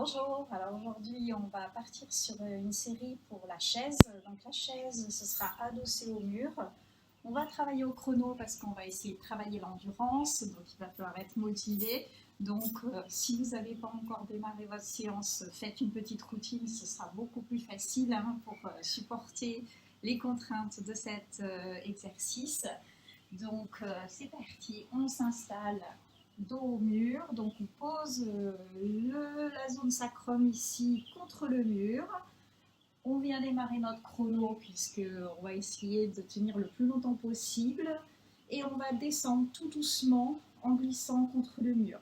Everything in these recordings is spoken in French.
Bonjour, alors aujourd'hui on va partir sur une série pour la chaise. Donc la chaise, ce sera adossée au mur. On va travailler au chrono parce qu'on va essayer de travailler l'endurance, donc il va falloir être motivé. Donc si vous n'avez pas encore démarré votre séance, faites une petite routine, ce sera beaucoup plus facile pour supporter les contraintes de cet exercice. Donc c'est parti, on s'installe dos au mur, donc on pose la zone sacrum ici contre le mur. On vient démarrer notre chrono puisqu'on va essayer de tenir le plus longtemps possible et on va descendre tout doucement en glissant contre le mur.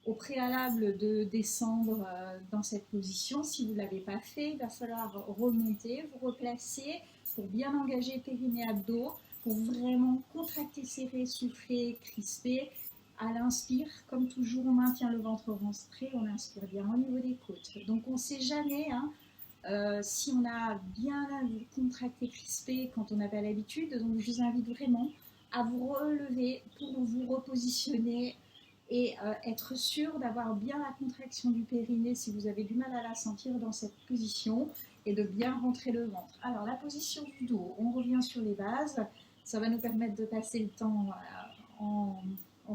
Au préalable de descendre dans cette position, si vous ne l'avez pas fait, il va falloir remonter, vous replacer pour bien engager périnée abdos, pour vraiment contracter, serrer, souffler, crisper. À l'inspire, comme toujours, on maintient le ventre rentré, on inspire bien au niveau des côtes. Donc on ne sait jamais si on a bien contracté, crispé quand on n'a pas l'habitude. Donc je vous invite vraiment à vous relever pour vous repositionner et être sûr d'avoir bien la contraction du périnée si vous avez du mal à la sentir dans cette position et de bien rentrer le ventre. Alors la position du dos, on revient sur les bases, ça va nous permettre de passer le temps en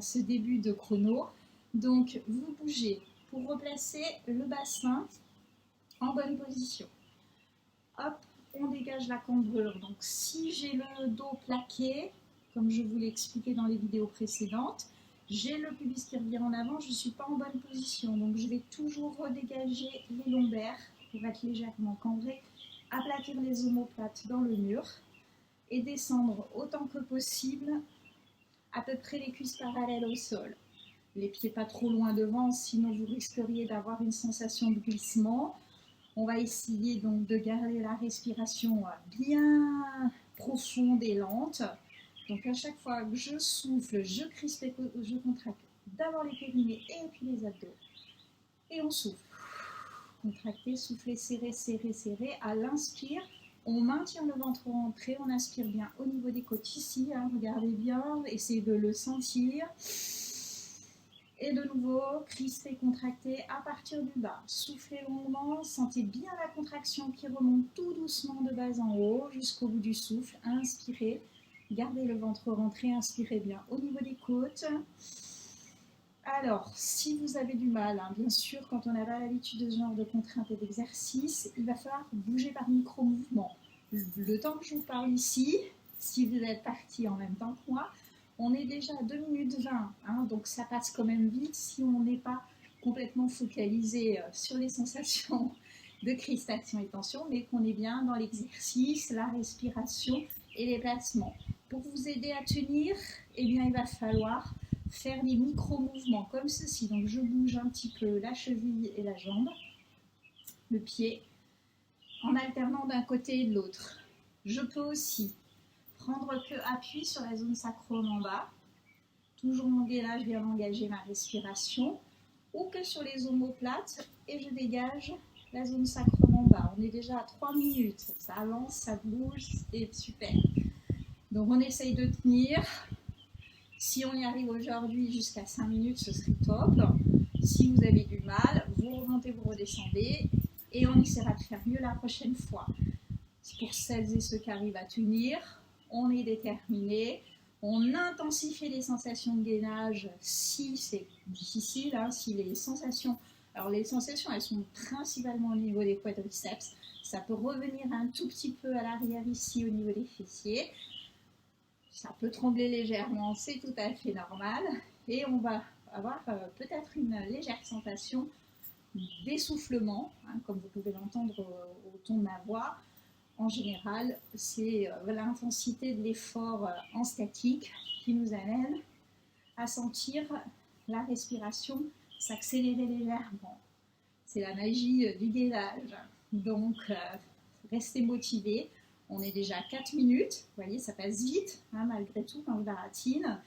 ce début de chrono. Donc vous bougez pour replacer le bassin en bonne position. Hop, on dégage la cambrure. Donc si j'ai le dos plaqué, comme je vous l'ai expliqué dans les vidéos précédentes, j'ai le pubis qui revient en avant, je ne suis pas en bonne position. Donc je vais toujours redégager les lombaires pour être légèrement cambré, aplatir les omoplates dans le mur et descendre autant que possible à peu près les cuisses parallèles au sol. Les pieds pas trop loin devant, sinon vous risqueriez d'avoir une sensation de glissement. On va essayer donc de garder la respiration bien profonde et lente. Donc à chaque fois que je souffle, je crispe et je contracte d'abord les périnées et puis les abdos. Et on souffle. Contracter, souffler, serrer, serrer, serrer. À l'inspire, on maintient le ventre rentré, on inspire bien au niveau des côtes ici. Regardez bien, essayez de le sentir. Et de nouveau, crisper, contracter à partir du bas. Soufflez longuement, sentez bien la contraction qui remonte tout doucement de bas en haut jusqu'au bout du souffle. Inspirez, gardez le ventre rentré, inspirez bien au niveau des côtes. Alors, si vous avez du mal, bien sûr, quand on n'a pas l'habitude de ce genre de contraintes et d'exercice, il va falloir bouger par micro-mouvements. Le temps que je vous parle ici, si vous êtes parti en même temps que moi, on est déjà à 2 minutes 20, donc ça passe quand même vite si on n'est pas complètement focalisé sur les sensations de crispation et tension, mais qu'on est bien dans l'exercice, la respiration et les placements. Pour vous aider à tenir, eh bien, il va falloir faire des micro-mouvements comme ceci. Donc je bouge un petit peu la cheville et la jambe, le pied, en alternant d'un côté et de l'autre. Je peux aussi prendre que appui sur la zone sacrum en bas, toujours mon gainage bien engager ma respiration, ou que sur les omoplates et je dégage la zone sacrum en bas. On est déjà à 3 minutes, ça avance, ça bouge, c'est super. Donc on essaye de tenir. Si on y arrive aujourd'hui jusqu'à 5 minutes, ce serait top. Si vous avez du mal, vous remontez, vous redescendez et on essaiera de faire mieux la prochaine fois. Pour celles et ceux qui arrivent à tenir, on est déterminé. On intensifie les sensations de gainage si c'est difficile, si les sensations... Alors les sensations, elles sont principalement au niveau des quadriceps. Ça peut revenir un tout petit peu à l'arrière ici au niveau des fessiers. Ça peut trembler légèrement, c'est tout à fait normal. Et on va avoir peut-être une légère sensation d'essoufflement, comme vous pouvez l'entendre au ton de ma voix. En général, c'est l'intensité de l'effort en statique qui nous amène à sentir la respiration s'accélérer légèrement. C'est la magie du gainage. Donc, restez motivés. On est déjà à 4 minutes. Vous voyez, ça passe vite, malgré tout, quand je baratine.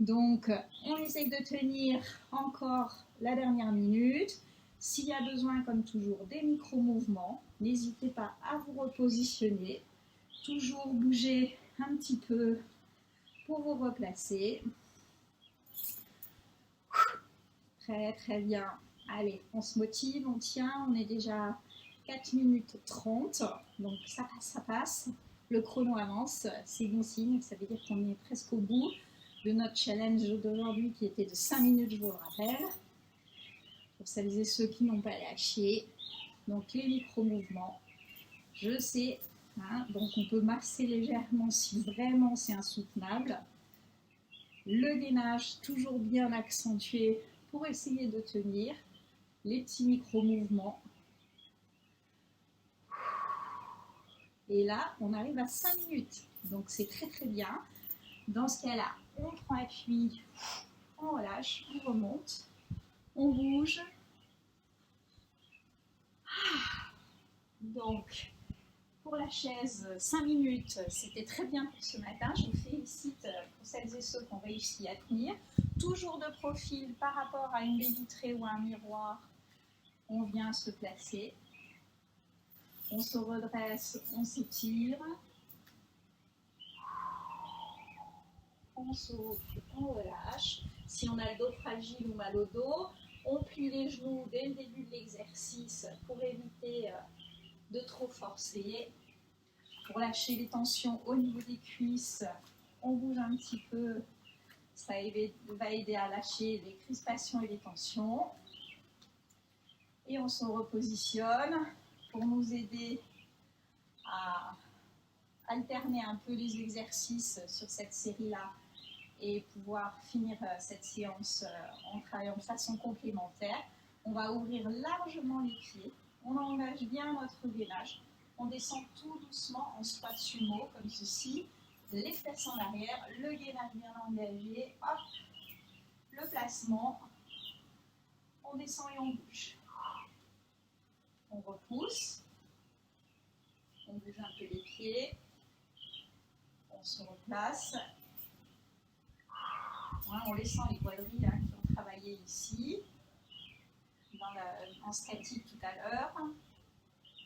Donc, on essaye de tenir encore la dernière minute. S'il y a besoin, comme toujours, des micro-mouvements, n'hésitez pas à vous repositionner. Toujours bouger un petit peu pour vous replacer. Très, très bien. Allez, on se motive, on tient, on est déjà 4 minutes 30, donc ça passe, ça passe. Le chrono avance, c'est bon signe, ça veut dire qu'on est presque au bout de notre challenge d'aujourd'hui qui était de 5 minutes, je vous le rappelle. Pour celles et ceux qui n'ont pas lâché, donc les micro-mouvements, je sais, hein, donc on peut masser légèrement si vraiment c'est insoutenable. Le gainage, toujours bien accentué pour essayer de tenir. Les petits micro-mouvements. Et là, on arrive à 5 minutes. Donc, c'est très très bien. Dans ce cas-là, on prend appui, on relâche, on remonte, on bouge. Donc, pour la chaise, 5 minutes, c'était très bien pour ce matin. Je vous félicite pour celles et ceux qui ont réussi à tenir. Toujours de profil par rapport à une baie vitrée ou à un miroir. On vient se placer, on se redresse, on s'étire, on souffle, on relâche. Si on a le dos fragile ou mal au dos, on plie les genoux dès le début de l'exercice pour éviter de trop forcer. Pour lâcher les tensions au niveau des cuisses, on bouge un petit peu, ça va aider à lâcher les crispations et les tensions. Et on se repositionne pour nous aider à alterner un peu les exercices sur cette série-là et pouvoir finir cette séance en travaillant de façon complémentaire. On va ouvrir largement les pieds, on engage bien notre gainage, on descend tout doucement en squat sumo comme ceci, les fesses en arrière, le gainage bien engagé, hop, le placement, on descend et on bouge. On repousse, on bouge un peu les pieds, on se replace, en laissant les quadrilles qui ont travaillé ici, en statique tout à l'heure.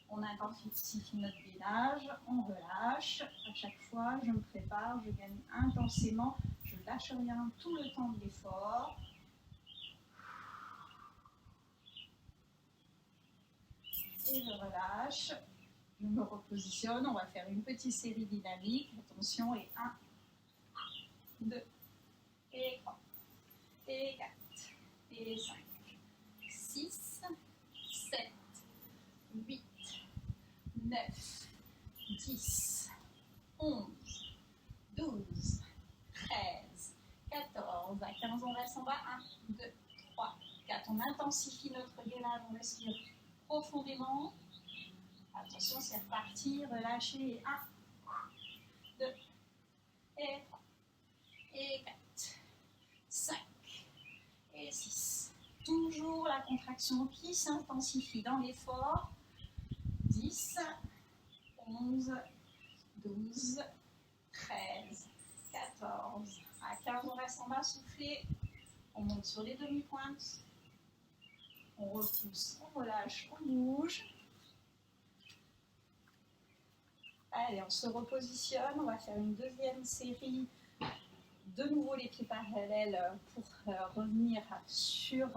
On intensifie notre gainage, on relâche. À chaque fois, je me prépare, je gagne intensément, je lâche rien tout le temps de l'effort. Et je relâche, je me repositionne, on va faire une petite série dynamique, attention, et 1, 2, et 3, et 4, et 5, 6, 7, 8, 9, 10, 11, 12, 13, 14, à 15 on reste en bas, 1, 2, 3, 4, on intensifie notre gainage, on respire profondément. Attention, c'est reparti, relâchez. 1, 2, et 3, et 4, 5, et 6. Toujours la contraction qui s'intensifie dans l'effort. 10, 11, 12, 13, 14. À 15, on reste en bas, soufflez. On monte sur les demi-pointes. On repousse, on relâche, on bouge. Allez, on se repositionne, on va faire une deuxième série, de nouveau les pieds parallèles pour revenir sur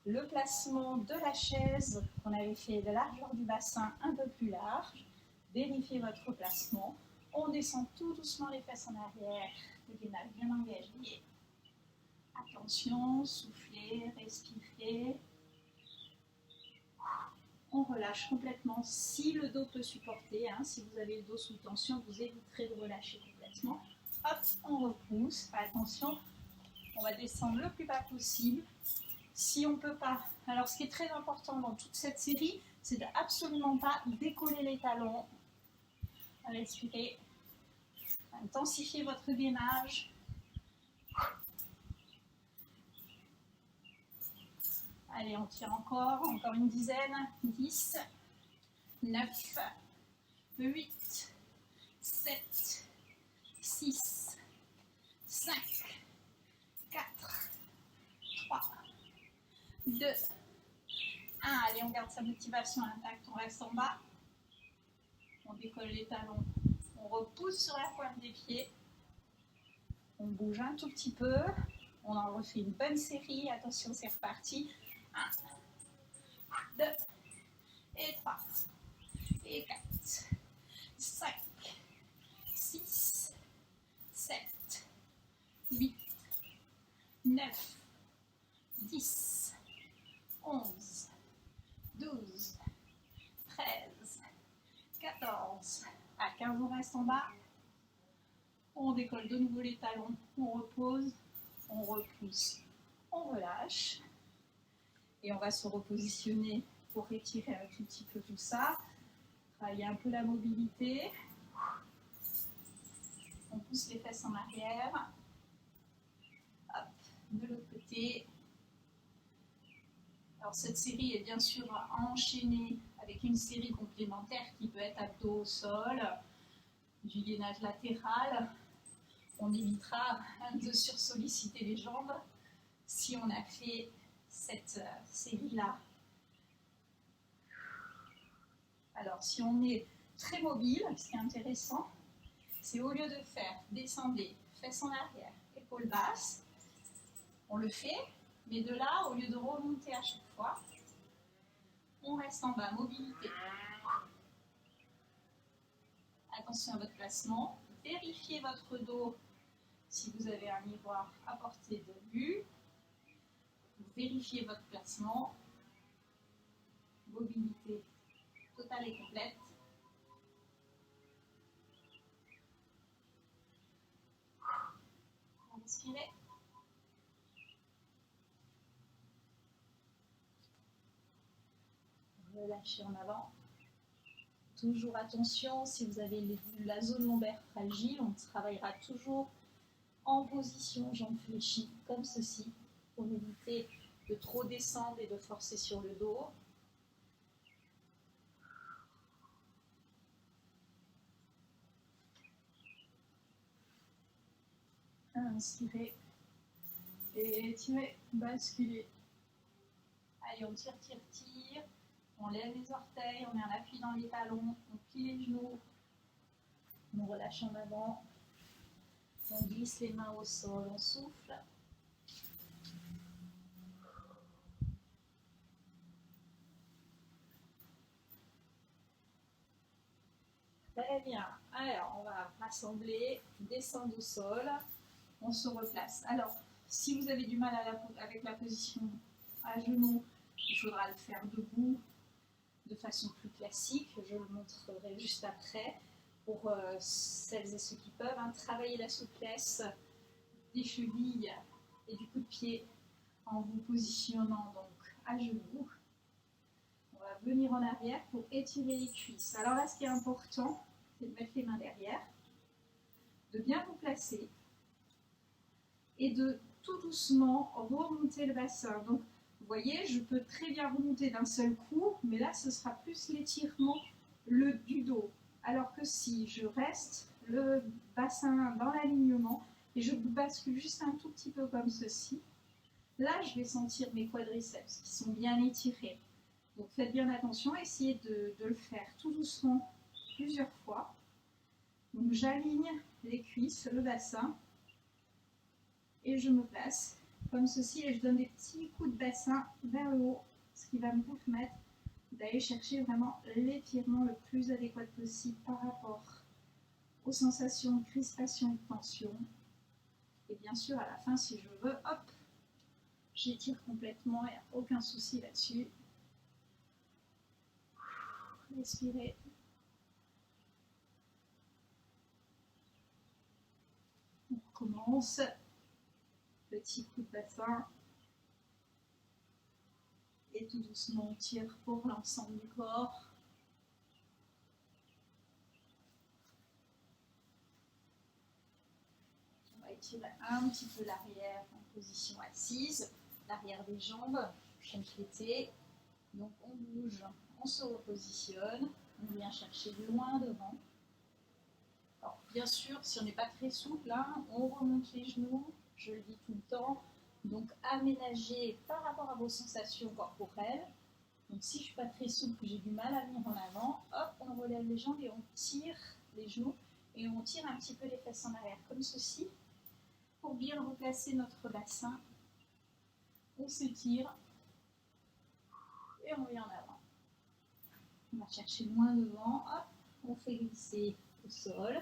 le placement de la chaise qu'on avait fait de largeur du bassin un peu plus large. Vérifiez votre placement, on descend tout doucement les fesses en arrière, le gainage bien engagé. Attention, soufflez, respirez. On relâche complètement si le dos peut supporter. Si vous avez le dos sous tension, vous éviterez de relâcher complètement. Hop, on repousse. Attention, on va descendre le plus bas possible. Si on ne peut pas, alors ce qui est très important dans toute cette série, c'est de absolument pas décoller les talons. Respirez. Intensifiez votre gainage. Allez, on tire encore une dizaine. 10, 9, 8, 7, 6, 5, 4, 3, 2, 1. Allez, on garde sa motivation intacte, on reste en bas. On décolle les talons, on repousse sur la pointe des pieds. On bouge un tout petit peu. On en refait une bonne série. Attention, c'est reparti. 1, 15, on reste en bas. On décolle de nouveau les talons, on repose, on repousse, on relâche. Et on va se repositionner pour étirer un tout petit peu tout ça. Travailler un peu la mobilité. On pousse les fesses en arrière. Hop, de l'autre côté. Alors cette série est bien sûr enchaînée avec une série complémentaire qui peut être abdos au sol, du gainage latéral. On évitera de sursolliciter les jambes si on a fait cette série-là. Alors, si on est très mobile, ce qui est intéressant, c'est au lieu de faire descendre, fesses en arrière, épaules basses, on le fait, mais de là, au lieu de remonter à chaque fois, on reste en bas, mobilité. Attention à votre placement, vérifiez votre dos si vous avez un miroir à portée de vue. Vérifiez votre placement, mobilité totale et complète. Inspirez. Relâchez en avant. Toujours attention, si vous avez la zone lombaire fragile, on travaillera toujours en position jambes fléchies, comme ceci, pour éviter de trop descendre et de forcer sur le dos. Inspirez, étirez, basculez. Allez, on tire, tire, tire. On lève les orteils, on met un appui dans les talons, on plie les genoux, on relâche en avant, on glisse les mains au sol, on souffle. Très bien. Alors, on va rassembler, descendre au sol, on se replace. Alors, si vous avez du mal avec la position à genoux, il faudra le faire debout de façon plus classique. Je le montrerai juste après pour celles et ceux qui peuvent. Travailler la souplesse des chevilles et du coup de pied en vous positionnant donc à genoux. On va venir en arrière pour étirer les cuisses. Alors là, ce qui est important, c'est de mettre les mains derrière, de bien vous placer et de tout doucement remonter le bassin. Donc, vous voyez, je peux très bien remonter d'un seul coup, mais là, ce sera plus l'étirement du dos. Alors que si je reste le bassin dans l'alignement et je bascule juste un tout petit peu comme ceci, là, je vais sentir mes quadriceps qui sont bien étirés. Donc, faites bien attention, essayez de le faire tout doucement plusieurs fois. Donc, j'aligne les cuisses, le bassin, et je me place comme ceci et je donne des petits coups de bassin vers le haut, ce qui va me permettre d'aller chercher vraiment l'étirement le plus adéquat possible par rapport aux sensations de crispation et de tension. Et bien sûr, à la fin, si je veux, hop, j'étire complètement, il n'y a aucun souci là-dessus. Respirez. On recommence. Petit coup de bassin. Et tout doucement, on tire pour l'ensemble du corps. On va étirer un petit peu l'arrière en position assise, l'arrière des jambes, complété. Donc on bouge, on se repositionne, on vient chercher loin devant. Alors bien sûr, si on n'est pas très souple, on remonte les genoux, je le dis tout le temps. Donc aménagez par rapport à vos sensations corporelles. Donc si je ne suis pas très souple, j'ai du mal à venir en avant, hop, on relève les jambes et on tire les genoux et on tire un petit peu les fesses en arrière comme ceci pour bien replacer notre bassin. On s'étire et on vient en avant. On va chercher loin devant, hop, on fait glisser au sol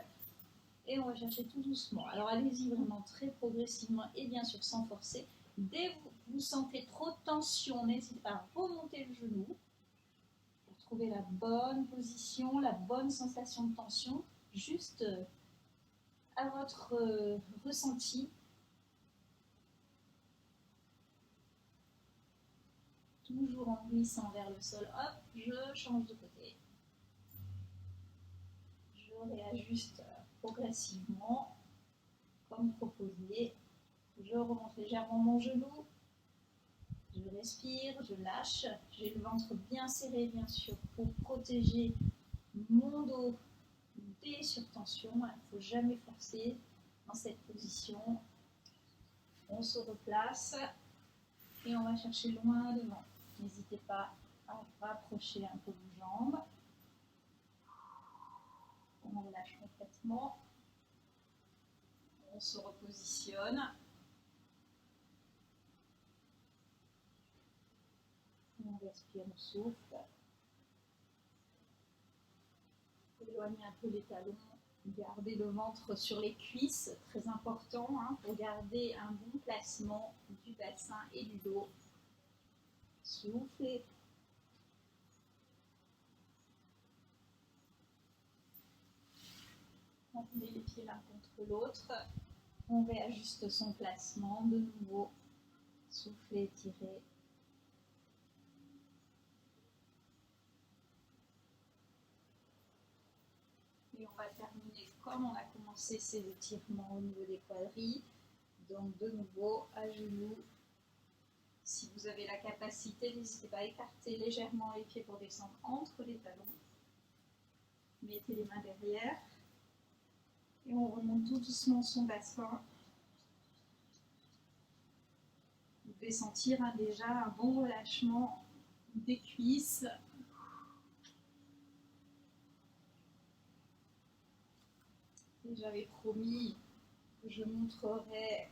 et on va chercher tout doucement. Alors allez-y vraiment très progressivement et bien sûr sans forcer. Dès que vous sentez trop de tension, n'hésitez pas à remonter le genou pour trouver la bonne position, la bonne sensation de tension. juste à votre ressenti. Toujours en glissant vers le sol, hop, je change de côté. Je réajuste progressivement, comme proposé. Je remonte légèrement mon genou. Je respire, je lâche. J'ai le ventre bien serré, bien sûr, pour protéger mon dos des surtensions. Il ne faut jamais forcer dans cette position. On se replace et on va chercher loin devant. N'hésitez pas à rapprocher un peu vos jambes. On relâche complètement. On se repositionne. On respire, on souffle. Éloignez un peu les talons. Gardez le ventre sur les cuisses, très important pour garder un bon placement du bassin et du dos. Soufflez. On met les pieds l'un contre l'autre. On réajuste son placement de nouveau. Soufflez, étirez. Et on va terminer comme on a commencé ces étirements au niveau des quadrilles. Donc de nouveau à genoux. Si vous avez la capacité, n'hésitez pas à écarter légèrement les pieds pour descendre entre les talons. Mettez les mains derrière. Et on remonte tout doucement son bassin. Vous pouvez sentir déjà un bon relâchement des cuisses. J'avais promis que je montrerai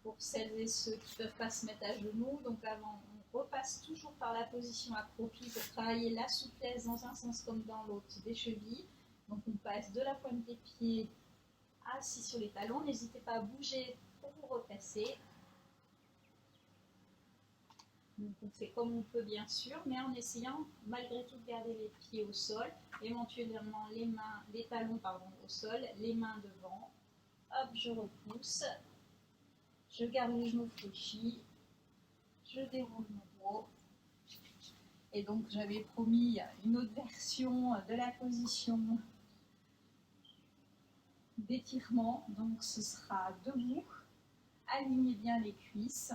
pour celles et ceux qui ne peuvent pas se mettre à genoux. Donc avant, on repasse toujours par la position accroupie pour travailler la souplesse dans un sens comme dans l'autre des chevilles. Donc on passe de la pointe des pieds assis sur les talons. N'hésitez pas à bouger pour vous replacer. Donc on fait comme on peut bien sûr, mais en essayant malgré tout de garder les pieds au sol, éventuellement les talons au sol, les mains devant. Hop, je repousse, je garde les genoux fléchis, je déroule mon dos. Et donc j'avais promis une autre version de la position d'étirement, donc ce sera debout, alignez bien les cuisses.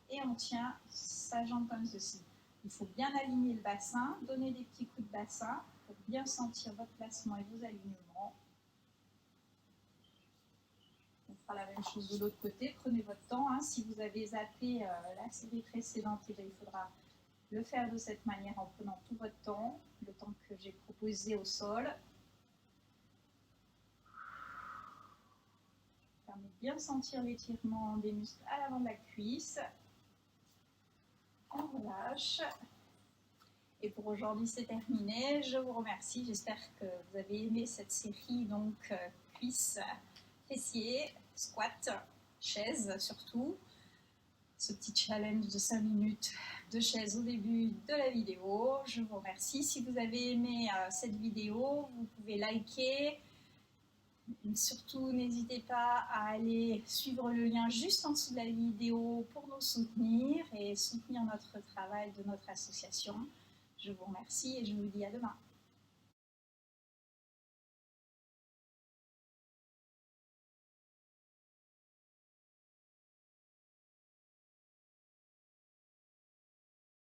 Et on tient sa jambe comme ceci. Il faut bien aligner le bassin, donner des petits coups de bassin pour bien sentir votre placement et vos alignements. On fera la même chose de l'autre côté. Prenez votre temps. Si vous avez zappé la série précédente, il faudra le faire de cette manière en prenant tout votre temps, le temps que j'ai proposé au sol. Permet de bien sentir l'étirement des muscles à l'avant de la cuisse. On relâche. Et pour aujourd'hui, c'est terminé. Je vous remercie. J'espère que vous avez aimé cette série. Donc, cuisses, fessiers, squat, chaise surtout. Ce petit challenge de 5 minutes de chaise au début de la vidéo. Je vous remercie. Si vous avez aimé cette vidéo, vous pouvez liker. Surtout, n'hésitez pas à aller suivre le lien juste en dessous de la vidéo pour nous soutenir et soutenir notre travail de notre association. Je vous remercie et je vous dis à demain.